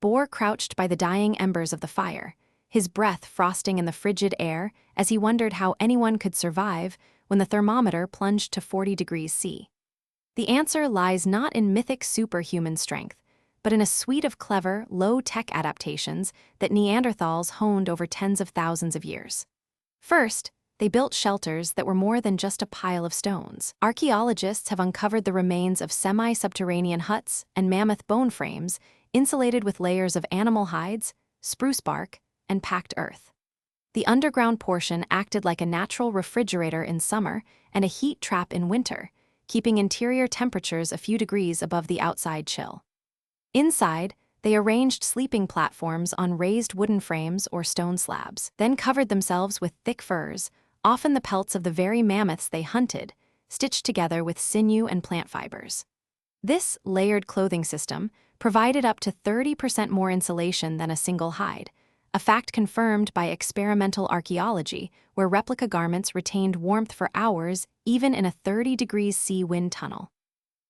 Boar crouched by the dying embers of the fire, his breath frosting in the frigid air as he wondered how anyone could survive when the thermometer plunged to 40 degrees C. The answer lies not in mythic superhuman strength, but in a suite of clever, low-tech adaptations that Neanderthals honed over tens of thousands of years. First, they built shelters that were more than just a pile of stones. Archaeologists have uncovered the remains of semi-subterranean huts and mammoth bone frames insulated with layers of animal hides, spruce bark, and packed earth. The underground portion acted like a natural refrigerator in summer and a heat trap in winter, keeping interior temperatures a few degrees above the outside chill. Inside, they arranged sleeping platforms on raised wooden frames or stone slabs, then covered themselves with thick furs, often the pelts of the very mammoths they hunted, stitched together with sinew and plant fibers. This layered clothing system provided up to 30% more insulation than a single hide, a fact confirmed by experimental archaeology where replica garments retained warmth for hours even in a 30 degrees C wind tunnel.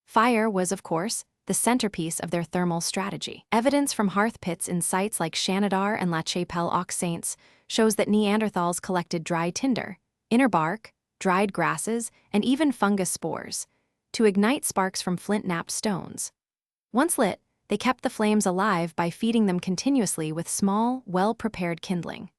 Fire was, of course, the centerpiece of their thermal strategy. Evidence from hearth pits in sites like Shanidar and La Chapelle-aux-Saints shows that Neanderthals collected dry tinder, inner bark, dried grasses, and even fungus spores to ignite sparks from flint-knapped stones. Once lit, they kept the flames alive by feeding them continuously with small, well-prepared kindling.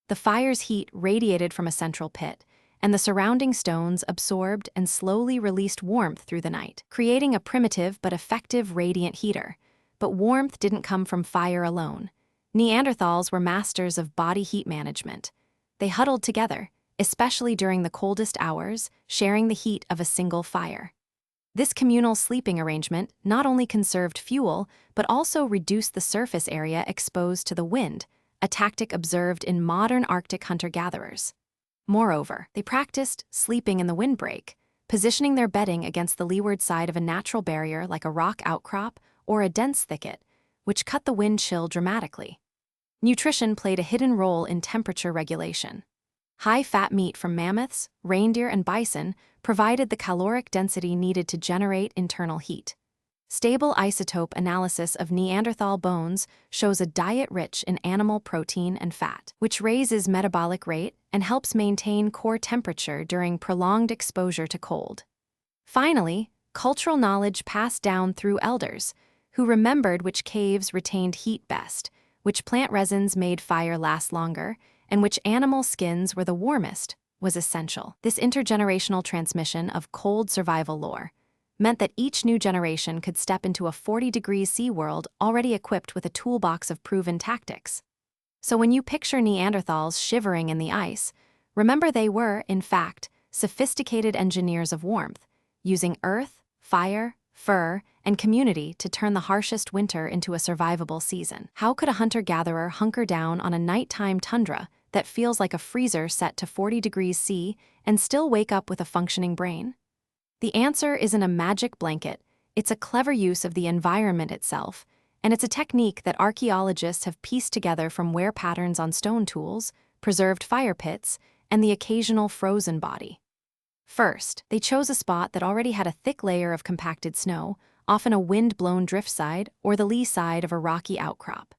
The fire's heat radiated from a central pit, and the surrounding stones absorbed and slowly released warmth through the night, creating a primitive but effective radiant heater. But warmth didn't come from fire alone. Neanderthals were masters of body heat management. They huddled together, especially during the coldest hours, sharing the heat of a single fire. This communal sleeping arrangement not only conserved fuel, but also reduced the surface area exposed to the wind, a tactic observed in modern Arctic hunter-gatherers. Moreover, they practiced sleeping in the windbreak, positioning their bedding against the leeward side of a natural barrier like a rock outcrop or a dense thicket, which cut the wind chill dramatically. Nutrition played a hidden role in temperature regulation. High-fat meat from mammoths, reindeer, and bison provided the caloric density needed to generate internal heat. Stable isotope analysis of Neanderthal bones shows a diet rich in animal protein and fat, which raises metabolic rate and helps maintain core temperature during prolonged exposure to cold. Finally, cultural knowledge passed down through elders, who remembered which caves retained heat best, which plant resins made fire last longer, and which animal skins were the warmest, was essential. This intergenerational transmission of cold survival lore meant that each new generation could step into a 40 degrees C world already equipped with a toolbox of proven tactics. So when you picture Neanderthals shivering in the ice, remember they were, in fact, sophisticated engineers of warmth, using earth, fire, fur, and community to turn the harshest winter into a survivable season. How could a hunter-gatherer hunker down on a nighttime tundra that feels like a freezer set to 40 degrees C and still wake up with a functioning brain? The answer isn't a magic blanket, it's a clever use of the environment itself, and it's a technique that archaeologists have pieced together from wear patterns on stone tools, preserved fire pits, and the occasional frozen body. First, they chose a spot that already had a thick layer of compacted snow, often a wind-blown driftside or the lee side of a rocky outcrop.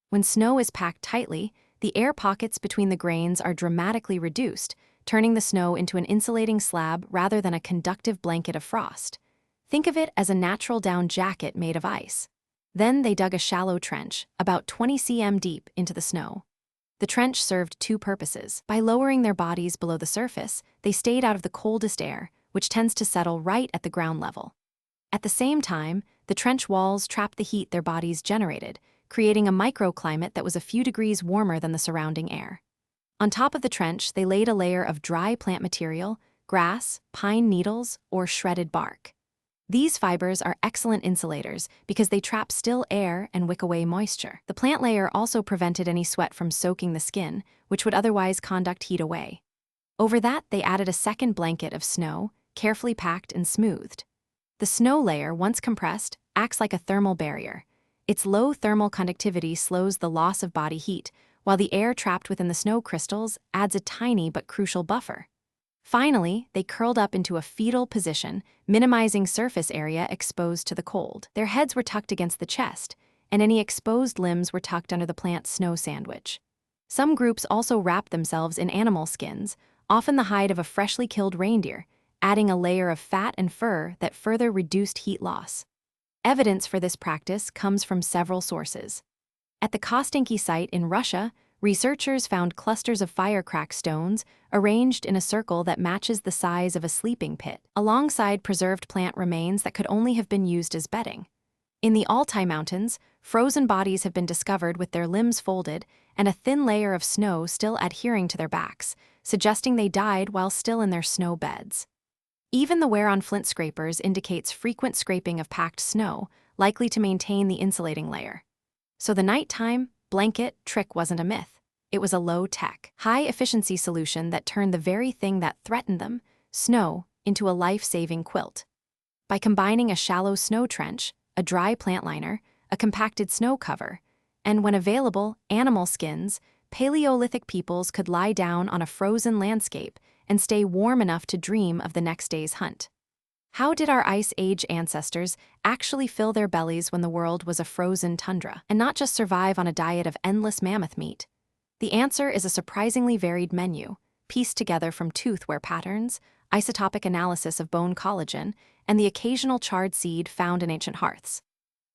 When snow is packed tightly, the air pockets between the grains are dramatically reduced, turning the snow into an insulating slab rather than a conductive blanket of frost. Think of it as a natural down jacket made of ice. Then they dug a shallow trench, about 20 cm deep, into the snow. The trench served two purposes. By lowering their bodies below the surface, they stayed out of the coldest air, which tends to settle right at the ground level. At the same time, the trench walls trapped the heat their bodies generated, creating a microclimate that was a few degrees warmer than the surrounding air. On top of the trench, they laid a layer of dry plant material, grass, pine needles, or shredded bark. These fibers are excellent insulators because they trap still air and wick away moisture. The plant layer also prevented any sweat from soaking the skin, which would otherwise conduct heat away. Over that, they added a second blanket of snow, carefully packed and smoothed. The snow layer, once compressed, acts like a thermal barrier. Its low thermal conductivity slows the loss of body heat, while the air trapped within the snow crystals adds a tiny but crucial buffer. Finally, they curled up into a fetal position, minimizing surface area exposed to the cold. Their heads were tucked against the chest, and any exposed limbs were tucked under the plant's snow sandwich. Some groups also wrapped themselves in animal skins, often the hide of a freshly killed reindeer, adding a layer of fat and fur that further reduced heat loss. Evidence for this practice comes from several sources. At the Kostenki site in Russia, researchers found clusters of firecrack stones arranged in a circle that matches the size of a sleeping pit, alongside preserved plant remains that could only have been used as bedding. In the Altai Mountains, frozen bodies have been discovered with their limbs folded and a thin layer of snow still adhering to their backs, suggesting they died while still in their snow beds. Even the wear on flint scrapers indicates frequent scraping of packed snow, likely to maintain the insulating layer. So the nighttime blanket trick wasn't a myth. It was a low-tech, high-efficiency solution that turned the very thing that threatened them, snow, into a life-saving quilt. By combining a shallow snow trench, a dry plant liner, a compacted snow cover, and when available, animal skins, Paleolithic peoples could lie down on a frozen landscape and stay warm enough to dream of the next day's hunt. How did our Ice Age ancestors actually fill their bellies when the world was a frozen tundra, and not just survive on a diet of endless mammoth meat? The answer is a surprisingly varied menu, pieced together from tooth wear patterns, isotopic analysis of bone collagen, and the occasional charred seed found in ancient hearths.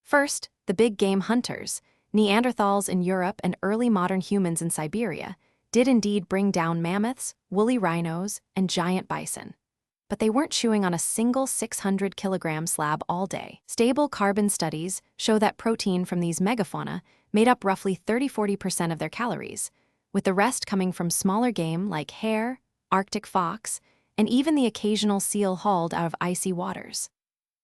First, the big game hunters, Neanderthals in Europe and early modern humans in Siberia, did indeed bring down mammoths, woolly rhinos, and giant bison. But they weren't chewing on a single 600-kilogram slab all day. Stable carbon studies show that protein from these megafauna made up roughly 30–40% of their calories, with the rest coming from smaller game like hare, Arctic fox, and even the occasional seal hauled out of icy waters.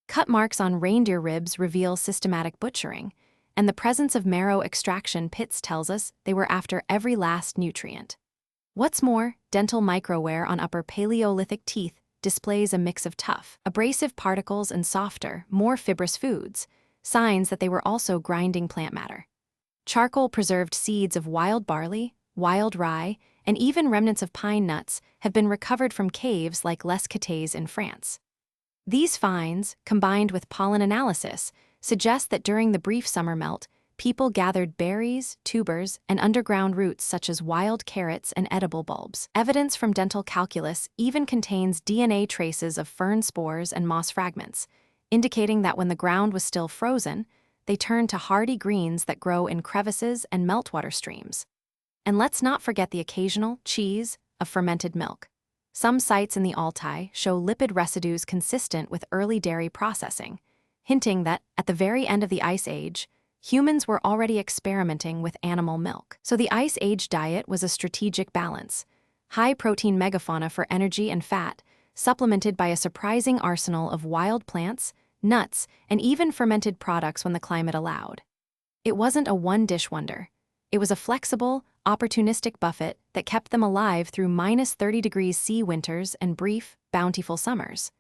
Cut marks on reindeer ribs reveal systematic butchering, and the presence of marrow extraction pits tells us they were after every last nutrient. What's more, dental microwear on upper Paleolithic teeth displays a mix of tough, abrasive particles and softer, more fibrous foods, signs that they were also grinding plant matter. Charcoal-preserved seeds of wild barley, wild rye, and even remnants of pine nuts have been recovered from caves like Les Catés in France. These finds, combined with pollen analysis, suggest that during the brief summer melt, people gathered berries, tubers, and underground roots such as wild carrots and edible bulbs. Evidence from dental calculus even contains DNA traces of fern spores and moss fragments, indicating that when the ground was still frozen, they turned to hardy greens that grow in crevices and meltwater streams. And let's not forget the occasional cheese of fermented milk. Some sites in the Altai show lipid residues consistent with early dairy processing, hinting that, at the very end of the Ice Age, humans were already experimenting with animal milk. So the Ice Age diet was a strategic balance: high-protein megafauna for energy and fat, supplemented by a surprising arsenal of wild plants, nuts, and even fermented products when the climate allowed. It wasn't a one-dish wonder. It was a flexible, opportunistic buffet that kept them alive through -30°C winters and brief, bountiful summers.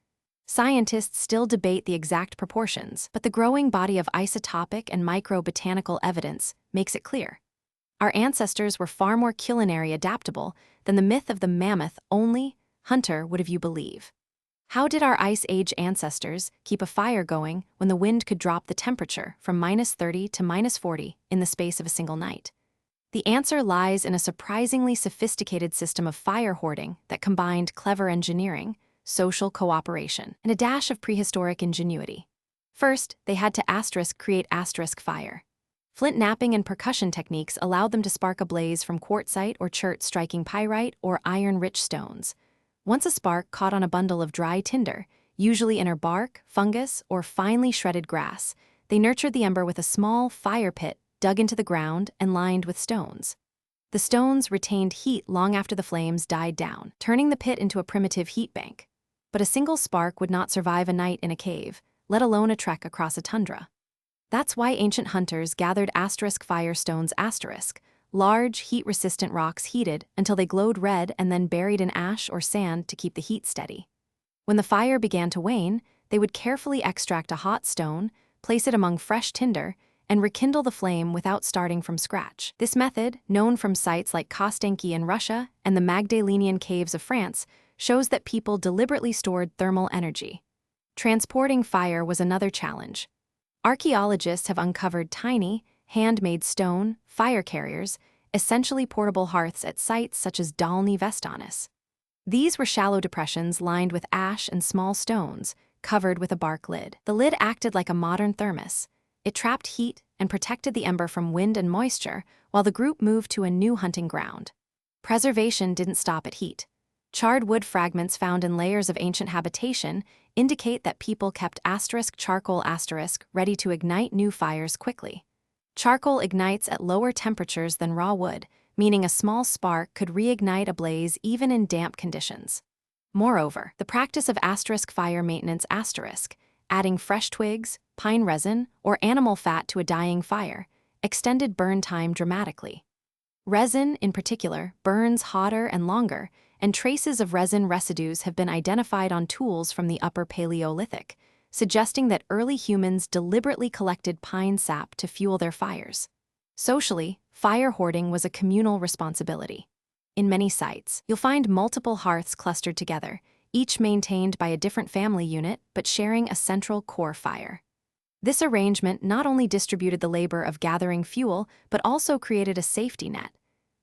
Scientists still debate the exact proportions, but the growing body of isotopic and microbotanical evidence makes it clear. Our ancestors were far more culinary adaptable than the myth of the mammoth-only hunter would have you believe. How did our Ice Age ancestors keep a fire going when the wind could drop the temperature from -30 to -40 in the space of a single night? The answer lies in a surprisingly sophisticated system of fire hoarding that combined clever engineering, social cooperation, and a dash of prehistoric ingenuity. First, they had to create fire. Flint napping and percussion techniques allowed them to spark a blaze from quartzite or chert striking pyrite or iron-rich stones. Once a spark caught on a bundle of dry tinder, usually inner bark, fungus, or finely shredded grass, they nurtured the ember with a small fire pit dug into the ground and lined with stones. The stones retained heat long after the flames died down, turning the pit into a primitive heat bank. But a single spark would not survive a night in a cave, let alone a trek across a tundra. That's why ancient hunters gathered firestones, large, heat-resistant rocks heated until they glowed red and then buried in ash or sand to keep the heat steady. When the fire began to wane, they would carefully extract a hot stone, place it among fresh tinder, and rekindle the flame without starting from scratch. This method, known from sites like Kostenki in Russia and the Magdalenian caves of France, shows that people deliberately stored thermal energy. Transporting fire was another challenge. Archaeologists have uncovered tiny, handmade stone, fire carriers, essentially portable hearths at sites such as Dolny Vestanis. These were shallow depressions lined with ash and small stones, covered with a bark lid. The lid acted like a modern thermos. It trapped heat and protected the ember from wind and moisture while the group moved to a new hunting ground. Preservation didn't stop at heat. Charred wood fragments found in layers of ancient habitation indicate that people kept charcoal ready to ignite new fires quickly. Charcoal ignites at lower temperatures than raw wood, meaning a small spark could reignite a blaze even in damp conditions. Moreover, the practice of fire maintenance adding fresh twigs, pine resin, or animal fat to a dying fire, extended burn time dramatically. Resin, in particular, burns hotter and longer, and traces of resin residues have been identified on tools from the Upper Paleolithic, suggesting that early humans deliberately collected pine sap to fuel their fires. Socially, fire hoarding was a communal responsibility. In many sites, you'll find multiple hearths clustered together, each maintained by a different family unit but sharing a central core fire. This arrangement not only distributed the labor of gathering fuel but also created a safety net.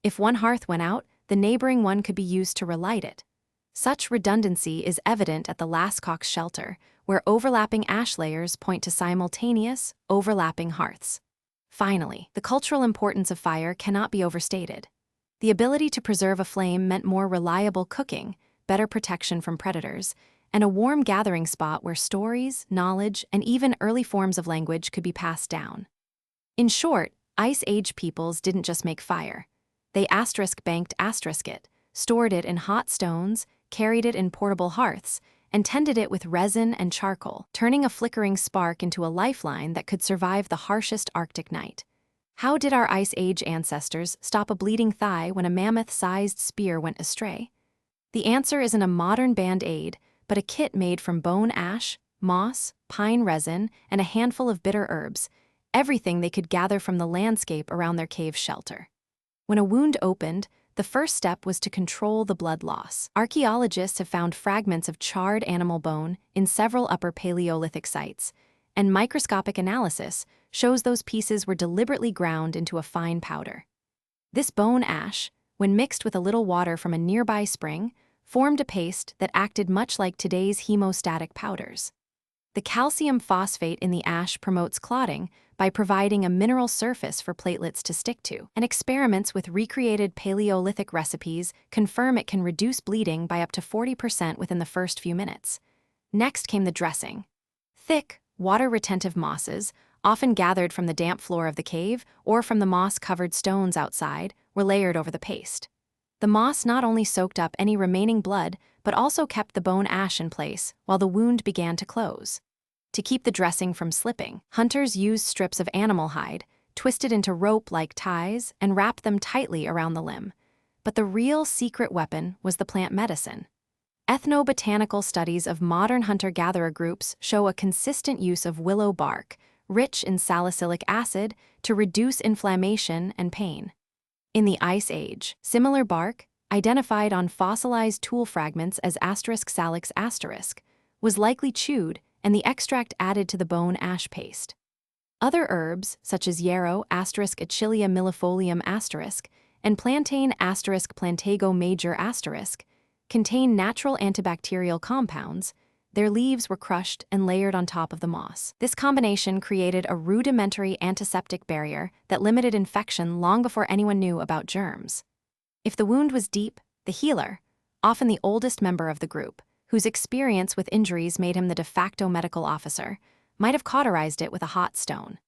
If one hearth went out, the neighboring one could be used to relight it. Such redundancy is evident at the Lascaux shelter, where overlapping ash layers point to simultaneous, overlapping hearths. Finally, the cultural importance of fire cannot be overstated. The ability to preserve a flame meant more reliable cooking, better protection from predators, and a warm gathering spot where stories, knowledge, and even early forms of language could be passed down. In short, Ice Age peoples didn't just make fire. They banked it, stored it in hot stones, carried it in portable hearths, and tended it with resin and charcoal, turning a flickering spark into a lifeline that could survive the harshest Arctic night. How did our Ice Age ancestors stop a bleeding thigh when a mammoth-sized spear went astray? The answer isn't a modern band-aid, but a kit made from bone ash, moss, pine resin, and a handful of bitter herbs, everything they could gather from the landscape around their cave shelter. When a wound opened, the first step was to control the blood loss. Archaeologists have found fragments of charred animal bone in several Upper Paleolithic sites, and microscopic analysis shows those pieces were deliberately ground into a fine powder. This bone ash, when mixed with a little water from a nearby spring, formed a paste that acted much like today's hemostatic powders. The calcium phosphate in the ash promotes clotting by providing a mineral surface for platelets to stick to, and experiments with recreated Paleolithic recipes confirm it can reduce bleeding by up to 40% within the first few minutes. Next came the dressing. Thick, water-retentive mosses, often gathered from the damp floor of the cave or from the moss-covered stones outside, were layered over the paste. The moss not only soaked up any remaining blood, but also kept the bone ash in place while the wound began to close. To keep the dressing from slipping, hunters used strips of animal hide, twisted into rope-like ties, and wrapped them tightly around the limb. But the real secret weapon was the plant medicine. Ethnobotanical studies of modern hunter-gatherer groups show a consistent use of willow bark, rich in salicylic acid, to reduce inflammation and pain. In the Ice Age, similar bark, identified on fossilized tool fragments as *salix*, was likely chewed and the extract added to the bone ash paste. Other herbs, such as yarrow *Achillea millefolium *, and plantain *Plantago major *, contain natural antibacterial compounds. Their leaves were crushed and layered on top of the moss. This combination created a rudimentary antiseptic barrier that limited infection long before anyone knew about germs. If the wound was deep, the healer, often the oldest member of the group, whose experience with injuries made him the de facto medical officer, might have cauterized it with a hot stone.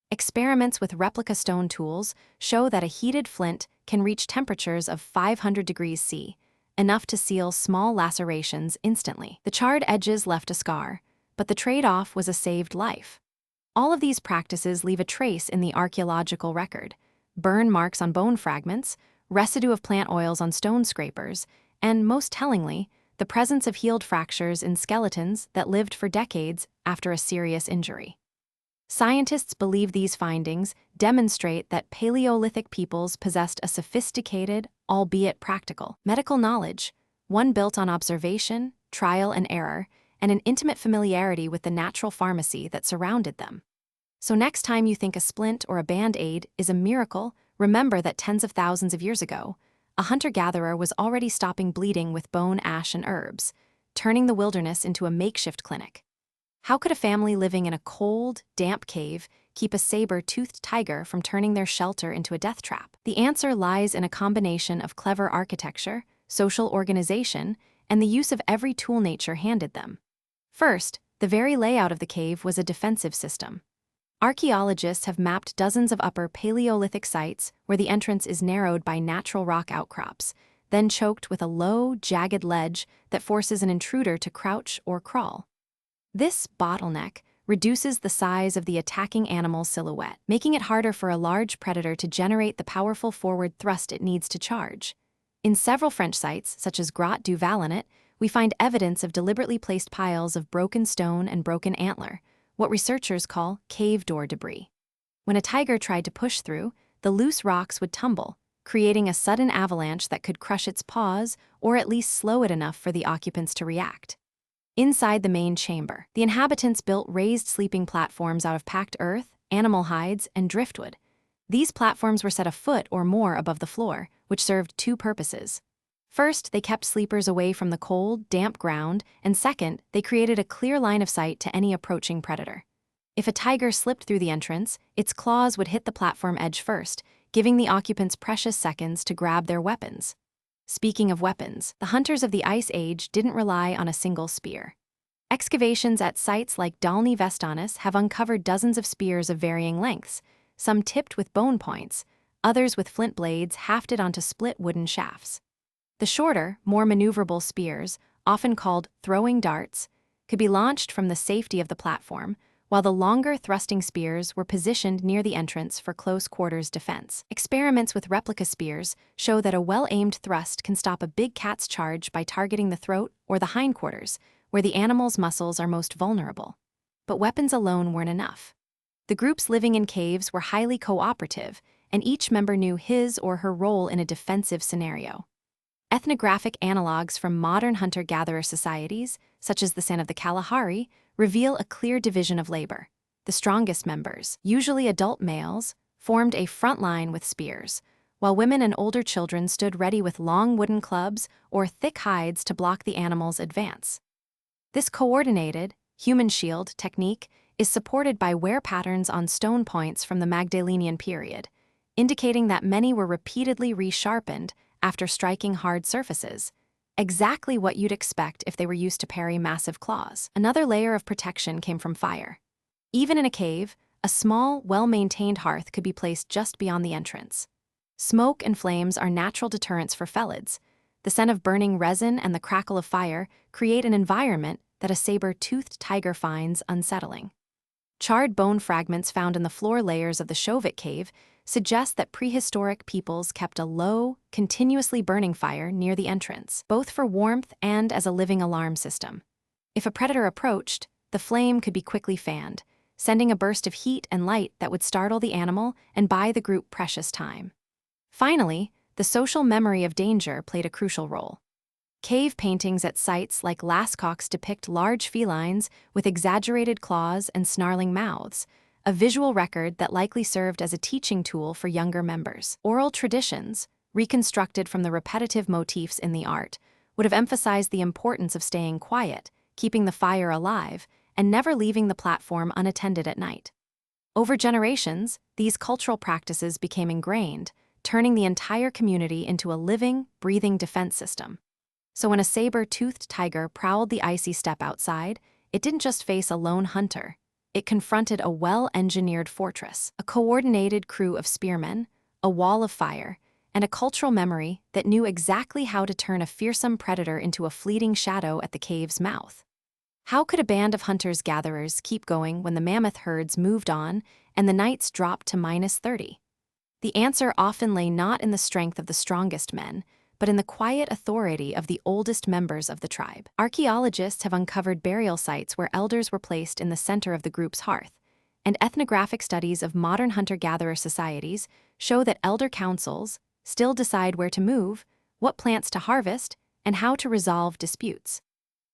Experiments with replica stone tools show that a heated flint can reach temperatures of 500 degrees C, enough to seal small lacerations instantly. The charred edges left a scar, but the trade-off was a saved life. All of these practices leave a trace in the archaeological record: burn marks on bone fragments, residue of plant oils on stone scrapers, and, most tellingly, the presence of healed fractures in skeletons that lived for decades after a serious injury. Scientists believe these findings demonstrate that Paleolithic peoples possessed a sophisticated, albeit practical, medical knowledge, one built on observation, trial and error, and an intimate familiarity with the natural pharmacy that surrounded them. So next time you think a splint or a band-aid is a miracle, remember that tens of thousands of years ago, a hunter-gatherer was already stopping bleeding with bone, ash, and herbs, turning the wilderness into a makeshift clinic. How could a family living in a cold, damp cave keep a saber-toothed tiger from turning their shelter into a death trap? The answer lies in a combination of clever architecture, social organization, and the use of every tool nature handed them. First, the very layout of the cave was a defensive system. Archaeologists have mapped dozens of upper Paleolithic sites where the entrance is narrowed by natural rock outcrops, then choked with a low, jagged ledge that forces an intruder to crouch or crawl. This bottleneck reduces the size of the attacking animal's silhouette, making it harder for a large predator to generate the powerful forward thrust it needs to charge. In several French sites, such as Grotte du Vallonnet, we find evidence of deliberately placed piles of broken stone and broken antler, what researchers call cave door debris. When a tiger tried to push through, the loose rocks would tumble, creating a sudden avalanche that could crush its paws or at least slow it enough for the occupants to react. Inside the main chamber, the inhabitants built raised sleeping platforms out of packed earth, animal hides, and driftwood. These platforms were set a foot or more above the floor, which served two purposes. First, they kept sleepers away from the cold, damp ground, and second, they created a clear line of sight to any approaching predator. If a tiger slipped through the entrance, its claws would hit the platform edge first, giving the occupants precious seconds to grab their weapons. Speaking of weapons, the hunters of the Ice Age didn't rely on a single spear. Excavations at sites like Dolny Vestanis have uncovered dozens of spears of varying lengths, some tipped with bone points, others with flint blades hafted onto split wooden shafts. The shorter, more maneuverable spears, often called throwing darts, could be launched from the safety of the platform, while the longer thrusting spears were positioned near the entrance for close-quarters defense. Experiments with replica spears show that a well-aimed thrust can stop a big cat's charge by targeting the throat or the hindquarters, where the animal's muscles are most vulnerable. But weapons alone weren't enough. The groups living in caves were highly cooperative, and each member knew his or her role in a defensive scenario. Ethnographic analogues from modern hunter-gatherer societies, such as the San of the Kalahari, reveal a clear division of labor. The strongest members, usually adult males, formed a front line with spears, while women and older children stood ready with long wooden clubs or thick hides to block the animal's advance. This coordinated, human shield technique is supported by wear patterns on stone points from the Magdalenian period, indicating that many were repeatedly resharpened after striking hard surfaces, exactly what you'd expect if they were used to parry massive claws. Another layer of protection came from fire. Even in a cave, a small, well-maintained hearth could be placed just beyond the entrance. Smoke and flames are natural deterrents for felids. The scent of burning resin and the crackle of fire create an environment that a saber-toothed tiger finds unsettling. Charred bone fragments found in the floor layers of the Shovit cave suggest that prehistoric peoples kept a low, continuously burning fire near the entrance, both for warmth and as a living alarm system. If a predator approached, the flame could be quickly fanned, sending a burst of heat and light that would startle the animal and buy the group precious time. Finally, the social memory of danger played a crucial role. Cave paintings at sites like Lascaux depict large felines with exaggerated claws and snarling mouths, a visual record that likely served as a teaching tool for younger members. Oral traditions, reconstructed from the repetitive motifs in the art, would have emphasized the importance of staying quiet, keeping the fire alive, and never leaving the platform unattended at night. Over generations, these cultural practices became ingrained, turning the entire community into a living, breathing defense system. So when a saber-toothed tiger prowled the icy steppe outside, it didn't just face a lone hunter. It confronted a well-engineered fortress, a coordinated crew of spearmen, a wall of fire, and a cultural memory that knew exactly how to turn a fearsome predator into a fleeting shadow at the cave's mouth. How could a band of hunters-gatherers keep going when the mammoth herds moved on and the nights dropped to -30? The answer often lay not in the strength of the strongest men, but in the quiet authority of the oldest members of the tribe. Archaeologists have uncovered burial sites where elders were placed in the center of the group's hearth, and ethnographic studies of modern hunter-gatherer societies show that elder councils still decide where to move, what plants to harvest, and how to resolve disputes.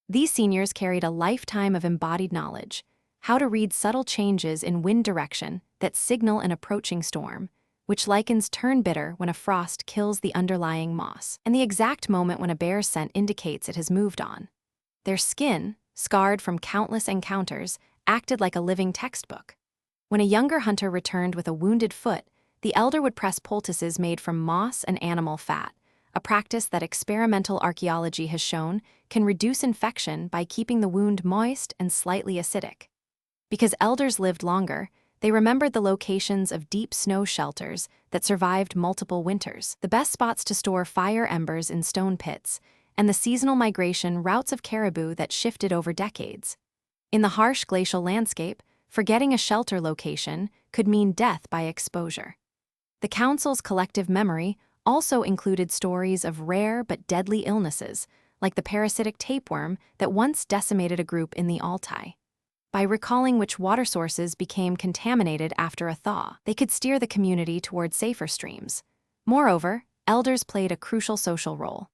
These seniors carried a lifetime of embodied knowledge, how to read subtle changes in wind direction that signal an approaching storm, which lichens turn bitter when a frost kills the underlying moss, and the exact moment when a bear's scent indicates it has moved on. Their skin, scarred from countless encounters, acted like a living textbook. When a younger hunter returned with a wounded foot, the elder would press poultices made from moss and animal fat, a practice that experimental archaeology has shown can reduce infection by keeping the wound moist and slightly acidic. Because elders lived longer, they remembered the locations of deep snow shelters that survived multiple winters, the best spots to store fire embers in stone pits, and the seasonal migration routes of caribou that shifted over decades. In the harsh glacial landscape, forgetting a shelter location could mean death by exposure. The council's collective memory also included stories of rare but deadly illnesses, like the parasitic tapeworm that once decimated a group in the Altai. By recalling which water sources became contaminated after a thaw, they could steer the community toward safer streams. Moreover, elders played a crucial social role.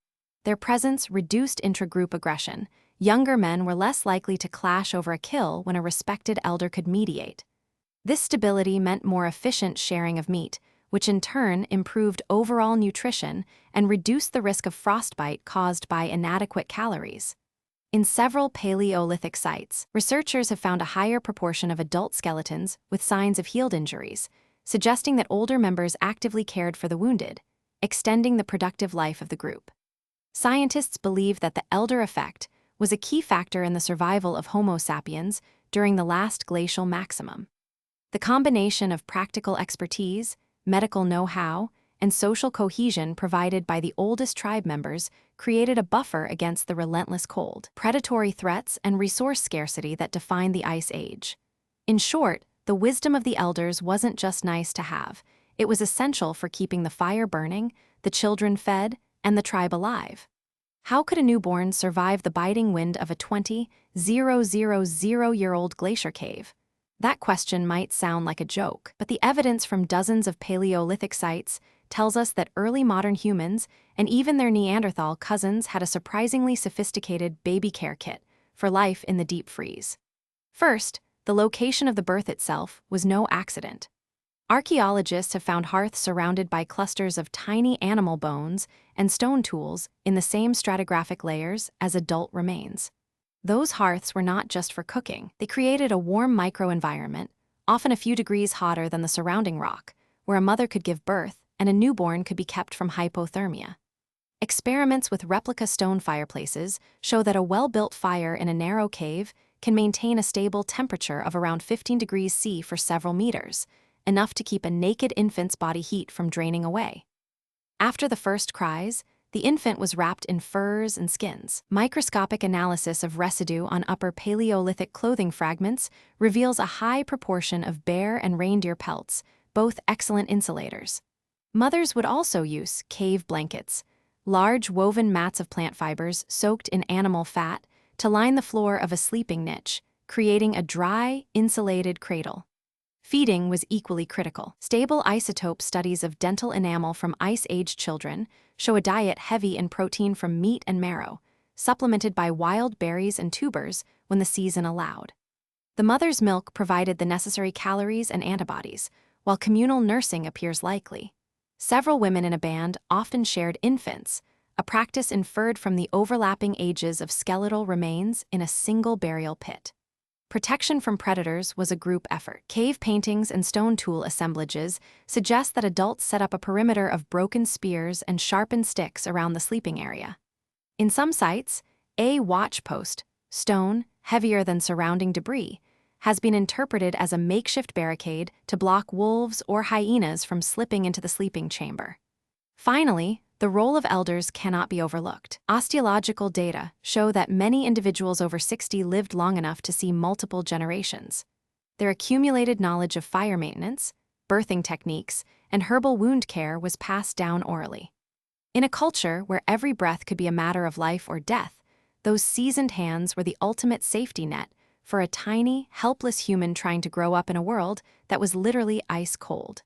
Their presence reduced intra-group aggression. Younger men were less likely to clash over a kill when a respected elder could mediate. This stability meant more efficient sharing of meat, which in turn improved overall nutrition and reduced the risk of frostbite caused by inadequate calories. In several Paleolithic sites, researchers have found a higher proportion of adult skeletons with signs of healed injuries, suggesting that older members actively cared for the wounded, extending the productive life of the group. Scientists believe that the elder effect was a key factor in the survival of Homo sapiens during the last glacial maximum. The combination of practical expertise, medical know-how, and social cohesion provided by the oldest tribe members created a buffer against the relentless cold, predatory threats, and resource scarcity that defined the Ice Age. In short, the wisdom of the elders wasn't just nice to have, it was essential for keeping the fire burning, the children fed, and the tribe alive. How could a newborn survive the biting wind of a 20,000-year-old glacier cave? That question might sound like a joke, but the evidence from dozens of Paleolithic sites tells us that early modern humans and even their Neanderthal cousins had a surprisingly sophisticated baby care kit for life in the deep freeze. First, the location of the birth itself was no accident. Archaeologists have found hearths surrounded by clusters of tiny animal bones and stone tools in the same stratigraphic layers as adult remains. Those hearths were not just for cooking. They created a warm microenvironment, often a few degrees hotter than the surrounding rock, where a mother could give birth and a newborn could be kept from hypothermia. Experiments with replica stone fireplaces show that a well-built fire in a narrow cave can maintain a stable temperature of around 15 degrees C for several meters, enough to keep a naked infant's body heat from draining away. After the first cries, the infant was wrapped in furs and skins. Microscopic analysis of residue on Upper Paleolithic clothing fragments reveals a high proportion of bear and reindeer pelts, both excellent insulators. Mothers would also use cave blankets, large woven mats of plant fibers soaked in animal fat, to line the floor of a sleeping niche, creating a dry, insulated cradle. Feeding was equally critical. Stable isotope studies of dental enamel from Ice Age children show a diet heavy in protein from meat and marrow, supplemented by wild berries and tubers when the season allowed. The mother's milk provided the necessary calories and antibodies, while communal nursing appears likely. Several women in a band often shared infants, a practice inferred from the overlapping ages of skeletal remains in a single burial pit. Protection from predators was a group effort. Cave paintings and stone tool assemblages suggest that adults set up a perimeter of broken spears and sharpened sticks around the sleeping area. In some sites, a watch post, stone, heavier than surrounding debris, has been interpreted as a makeshift barricade to block wolves or hyenas from slipping into the sleeping chamber. Finally, the role of elders cannot be overlooked. Osteological data show that many individuals over 60 lived long enough to see multiple generations. Their accumulated knowledge of fire maintenance, birthing techniques, and herbal wound care was passed down orally. In a culture where every breath could be a matter of life or death, those seasoned hands were the ultimate safety net for a tiny, helpless human trying to grow up in a world that was literally ice cold.